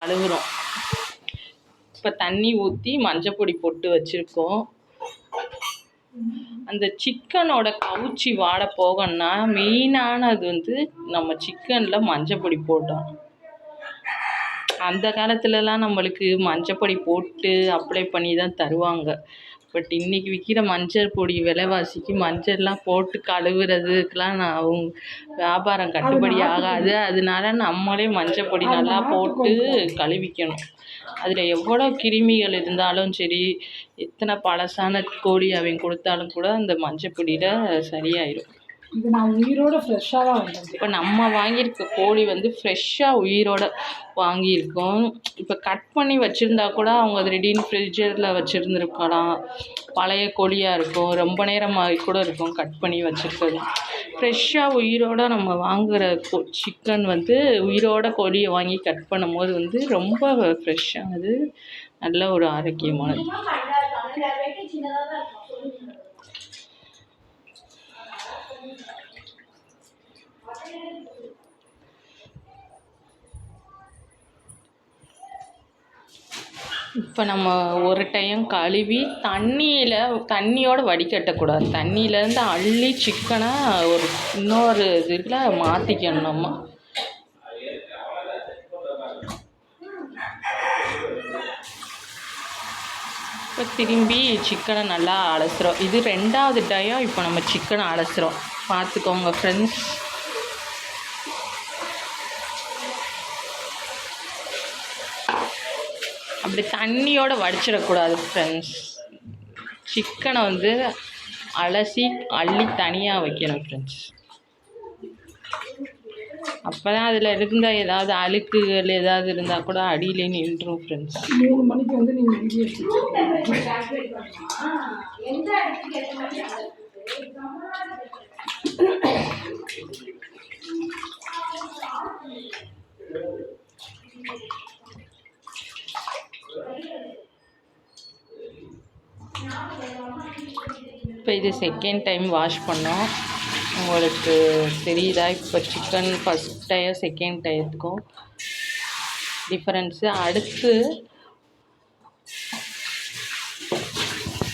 கழுவுறோம். இப்போ தண்ணி ஊற்றி மஞ்சப்பொடி போட்டு வச்சுருக்கோம். அந்த சிக்கனோட கவுச்சி வாட போகணும்னா மெயினானது வந்து நம்ம சிக்கனில் மஞ்சப்பொடி போட்டோம். அந்த காலத்துலலாம் நம்மளுக்கு மஞ்சப்பொடி போட்டு அப்ளை பண்ணி தான் தருவாங்க. பட் இன்றைக்கி விற்கிற மஞ்சள் பொடி விலைவாசிக்கு மஞ்சள்லாம் போட்டு கழுவுறதுக்கெலாம் வியாபாரம் கட்டுப்படி ஆகாது. அதனால நம்மளே மஞ்சள் பொடி நல்லா போட்டு கழுவிக்கணும். அதில் எவ்வளோ கிருமிகள் இருந்தாலும் சரி, எத்தனை பழசான கோழி அவங்க கொடுத்தாலும் கூட அந்த மஞ்சள் பொடியில் சரியாயிடும். இது நான் உயிரோட ஃப்ரெஷ்ஷாக தான் வாங்கிட்டேன். இப்போ நம்ம வாங்கியிருக்க கோழி வந்து ஃப்ரெஷ்ஷாக உயிரோட வாங்கியிருக்கோம். இப்போ கட் பண்ணி வச்சுருந்தா கூட அவங்க அது திடீர்னு ஃப்ரிட்ஜரில் வச்சுருந்துருக்கலாம். பழைய கோழியாக இருக்கும், ரொம்ப நேரமாகி கூட இருக்கும் கட் பண்ணி வச்சுருக்கிறது. ஃப்ரெஷ்ஷாக உயிரோட நம்ம வாங்குகிற சிக்கன் வந்து உயிரோட கோழியை வாங்கி கட் பண்ணும்போது வந்து ரொம்ப ஃப்ரெஷ்ஷானது, நல்ல ஒரு ஆரோக்கியமானது. இப்போ நம்ம ஒரு டைம் கழுவி தண்ணியோடு வடிகட்டக்கூடாது. தண்ணியிலேருந்து அள்ளி சிக்கனை ஒரு இன்னொரு இதில் மாற்றிக்கணும் நம்ம. இப்போ திரும்பி சிக்கனை நல்லா அலசுகிறோம். இது 2வது டைம் இப்போ நம்ம சிக்கனை அலசுகிறோம். பார்த்துக்கோங்க ஃப்ரெண்ட்ஸ். அப்படி தண்ணியோடு வடிச்சிடக்கூடாது ஃப்ரெண்ட்ஸ். சிக்கனை வந்து அலசி அள்ளி தனியாக வைக்கணும் ஃப்ரெண்ட்ஸ். அப்போ தான் அதில் இருந்த ஏதாவது அழுக்குகள் ஏதாவது இருந்தால் கூட அடியிலே நின்றுடும் ஃப்ரெண்ட்ஸ். 3 மணிக்கு வந்து நீங்கள் இப்போ இது செகண்ட் டைம் வாஷ் பண்ணோம். உங்களுக்கு தெரியுதா இப்போ சிக்கன் ஃபஸ்ட் டைம் செகண்ட் டயத்துக்கும் டிஃப்ரென்ஸு? அடுத்து